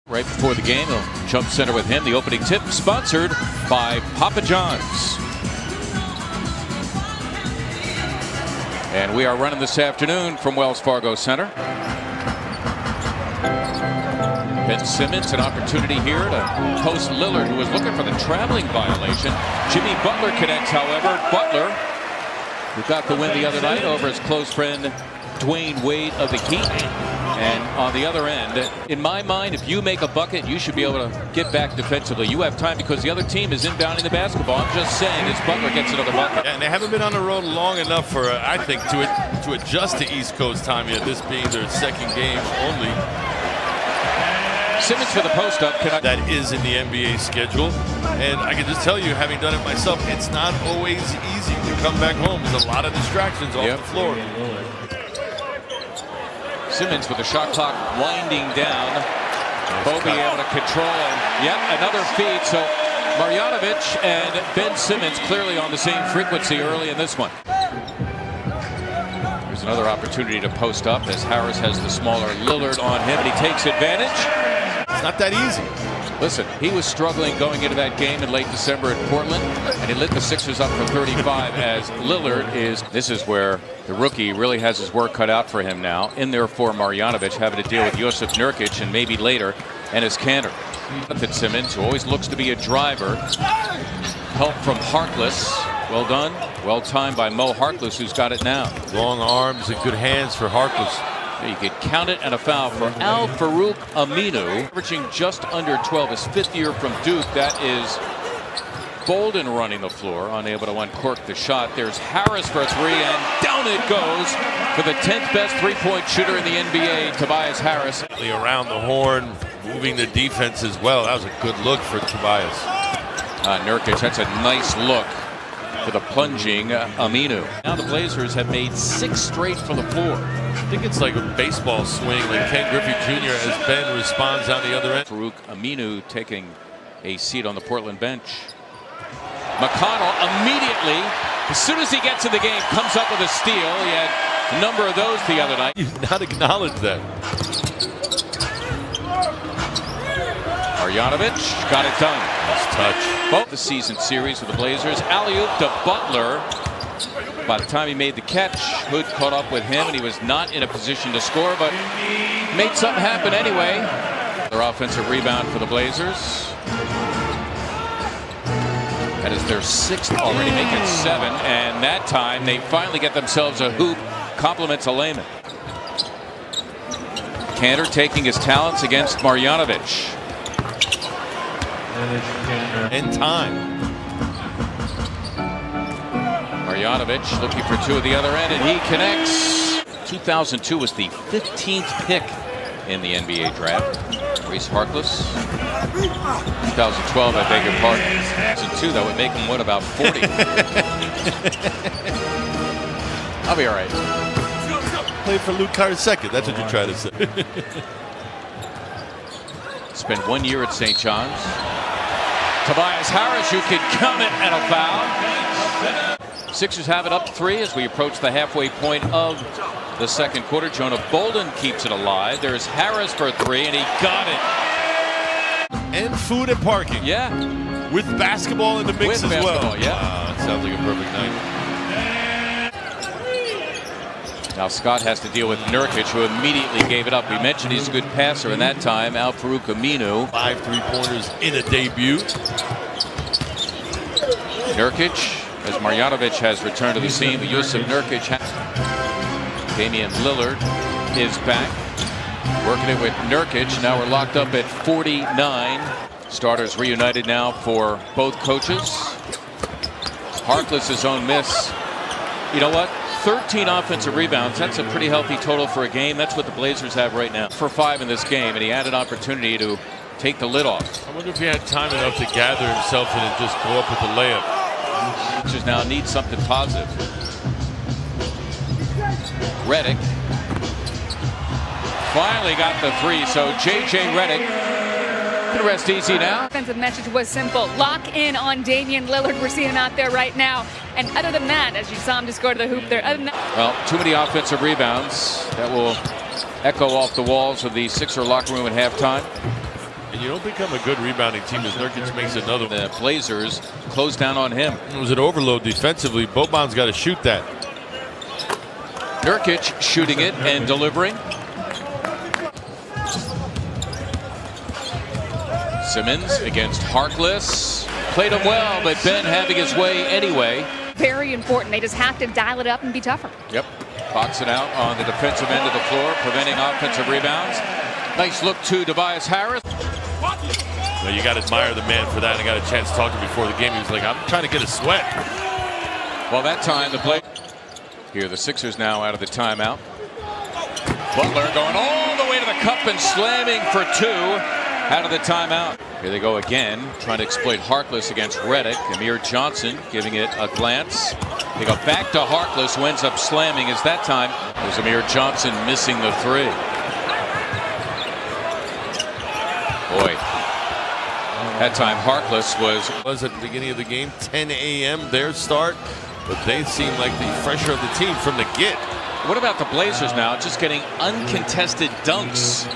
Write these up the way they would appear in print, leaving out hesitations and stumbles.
Right before the game, he'll jump center with him. The opening tip sponsored by Papa John's. And we are running this afternoon from Wells Fargo Center. Ben Simmons, an opportunity here to post Lillard, who was looking for the traveling violation. Jimmy Butler connects, however. Butler, who got the win the other night over his close friend Dwayne Wade of the Heat. And on the other end, in my mind, if you make a bucket, you should be able to get back defensively. You have time because the other team is inbounding the basketball. I'm just saying, as Butler gets another bucket. Yeah, and they haven't been on the road long enough for, I think, to adjust to East Coast time yet, this being their second game only. Simmons for the post-up. That is in the NBA schedule. And I can just tell you, having done it myself, it's not always easy to come back home. There's a lot of distractions off the floor. Simmons with the shot clock winding down. Bobby able to control, and yep, another feed. So Marjanovic and Ben Simmons clearly on the same frequency early in this one. There's another opportunity to post up as Harris has the smaller Lillard on him, and he takes advantage. It's not that easy. Listen, he was struggling going into that game in late December in Portland, and he lit the Sixers up for 35 as Lillard is. This is where the rookie really has his work cut out for him now. In there for Marjanovic, having to deal with Jusuf Nurkic and maybe later Enes Kanter. Simmons, who always looks to be a driver. Help from Harkless. Well done. Well timed by Mo Harkless, who's got it now. Long arms and good hands for Harkless. You could count it, and a foul for Al-Farouq Aminu, averaging just under 12, his fifth year from Duke. That is Bolden running the floor, unable to uncork the shot. There's Harris for a three, and down it goes for the 10th best three-point shooter in the NBA, Tobias Harris. Around the horn, moving the defense as well. That was a good look for Tobias. Nurkic, that's a nice look for the plunging Aminu. Now the Blazers have made 6 straight from the floor. I think it's like a baseball swing like Ken Griffey Jr. as Ben responds on the other end. Farouq Aminu taking a seat on the Portland bench. McConnell immediately, as soon as he gets in the game, comes up with a steal. He had a number of those the other night. You did not acknowledge that. Marjanovic got it done. Nice touch. Both the season series with the Blazers. Alley-oop to Butler. By the time he made the catch, Hood caught up with him, and he was not in a position to score, but made something happen anyway. Their offensive rebound for the Blazers. That is their 6th already, making 7, and that time they finally get themselves a hoop. Compliments of Layman. Kanter taking his talents against Marjanovic. In time. Marjanovic looking for 2 at the other end, and he connects. 2002 was the 15th pick in the NBA draft. Reese Harkless. 2012, I beg your pardon. 2002, that would make him, what, about 40? I'll be all right. Played for Luke Carter's second. That's what you're trying to say. Spent 1 year at St. John's. Tobias Harris, you can count it, and a foul. Sixers have it up 3 as we approach the halfway point of the second quarter. Jonah Bolden keeps it alive. There's Harris for 3, and he got it. And food and parking. Yeah. With basketball in the mix as well. Yeah. Wow, that sounds like a perfect night. Now Scott has to deal with Nurkic, who immediately gave it up. We mentioned he's a good passer, and that time Al-Farouq Aminu. 5 3-pointers in a debut. Nurkic, as Marjanovic has returned to the scene, but Jusuf Nurkic. Damian Lillard is back, working it with Nurkic. Now we're locked up at 49. Starters reunited now for both coaches. Harkless' own miss. You know what? 13 offensive rebounds. That's a pretty healthy total for a game. That's what the Blazers have right now. For 5 in this game, and he had an opportunity to take the lid off. I wonder if he had time enough to gather himself and then just go up with the layup. Just now need something positive. Redick finally got the 3, so J.J. Redick can rest easy now. Offensive message was simple. Lock in on Damian Lillard. We're seeing him out there right now. And other than that, as you saw him just go to the hoop there, other than that. Well, too many offensive rebounds. That will echo off the walls of the Sixer locker room at halftime. And you don't become a good rebounding team as Nurkic makes another one. The Blazers close down on him. It was an overload defensively. Boban's got to shoot that. Nurkic shooting it and delivering. Simmons against Harkless. Played him well, but Ben having his way anyway. Very important. They just have to dial it up and be tougher. Yep. Boxing out on the defensive end of the floor, preventing offensive rebounds. Nice look to Tobias Harris. Well, you got to admire the man for that. I got a chance to talk to him before the game. He was like, I'm trying to get a sweat. Well, that time the play. Here, the Sixers now out of the timeout. Butler going all the way to the cup and slamming for two out of the timeout. Here they go again, trying to exploit Harkless against Redick. Amir Johnson giving it a glance. They go back to Harkless, who ends up slamming. As that time, it was Amir Johnson missing the three. Boy, that time Harkless was At the beginning of the game, 10 a.m. their start, but they seem like the fresher of the team from the get. What about the Blazers now? Just getting uncontested dunks.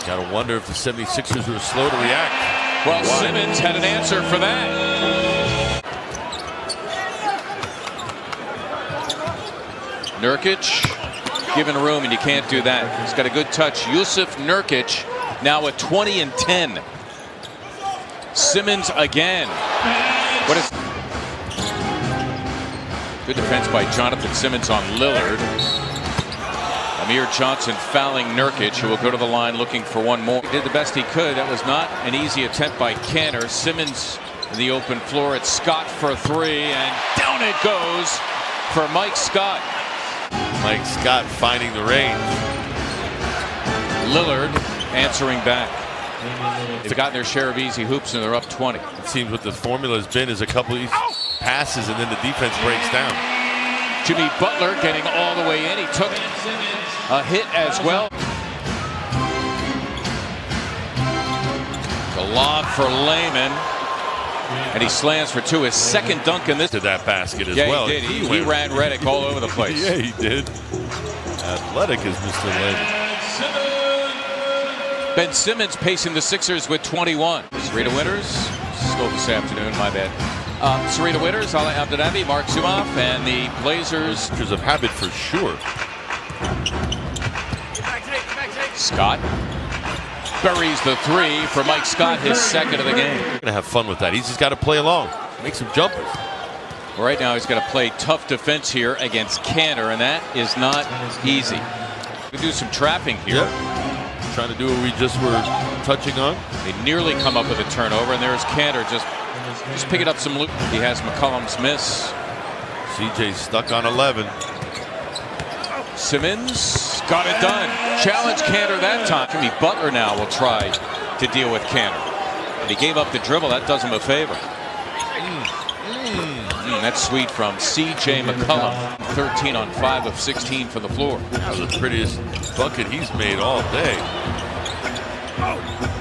Got to wonder if the 76ers were slow to react. Well, Simmons had an answer for that. Nurkic given room, and you can't do that. He's got a good touch. Yusuf Nurkic now at 20 and 10. Simmons again. What is good defense by Jonathan Simmons on Lillard. Amir Johnson fouling Nurkic, who will go to the line looking for one more. He did the best he could. That was not an easy attempt by Kanter. Simmons in the open floor at Scott for three, and down it goes for Mike Scott. Mike Scott finding the range. Lillard answering back. They've gotten their share of easy hoops, and they're up 20. It seems what the formula has been is a couple of passes, and then the defense breaks down. Jimmy Butler getting all the way in. He took a hit as well. The lob for Layman. And he slams for two. His second dunk in this. To that basket as yeah, well. He did. He ran Redick all over the place. Yeah, he did. Athletic is Mr. Layman. Ben Simmons pacing the Sixers with 21. Sarita Winters. Still this afternoon, my bad. Sarita Winters, Ala Abdenabi, Mark Zumoff, and the Blazers. Creatures of habit for sure. Scott buries the three for Mike Scott, his second of the game. Going to have fun with that. He's just got to play along, make some jumpers. Right now, he's got to play tough defense here against Kanter, and that is not easy. We do some trapping here. Yep. Trying to do what we just were touching on. They nearly come up with a turnover, and there's Kanter just picking up some loot. He has McCollum's miss. CJ stuck on 11. Simmons got it done. Challenge Kanter that time. Jimmy Butler now will try to deal with Kanter. And he gave up the dribble. That does him a favor. That's sweet from C.J. McCollum. 13 on 5 of 16 for the floor. That was the prettiest bucket he's made all day.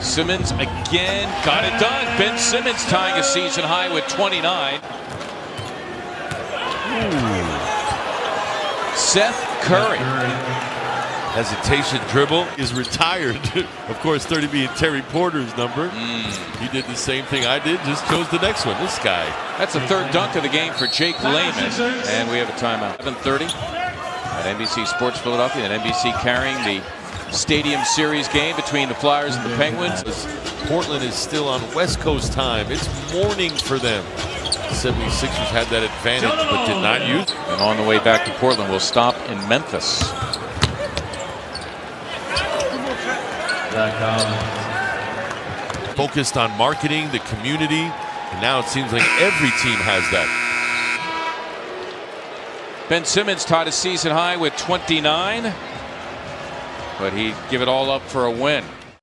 Simmons again got it done. Ben Simmons tying a season high with 29. Seth Curry. Hesitation dribble is retired. Of course, 30 being Terry Porter's number. He did the same thing I did, just chose the next one. This guy. That's the third dunk of the game for Jake Layman. And we have a timeout. 7:30 at NBC Sports Philadelphia, and NBC carrying the Stadium Series game between the Flyers and the Penguins. Portland is still on West Coast time. It's morning for them. The 76ers had that advantage, but did not use it. And on the way back to Portland, we'll stop in Memphis. Focused on marketing, the community, and now it seems like every team has that. Ben Simmons tied a season high with 29, but he'd give it all up for a win.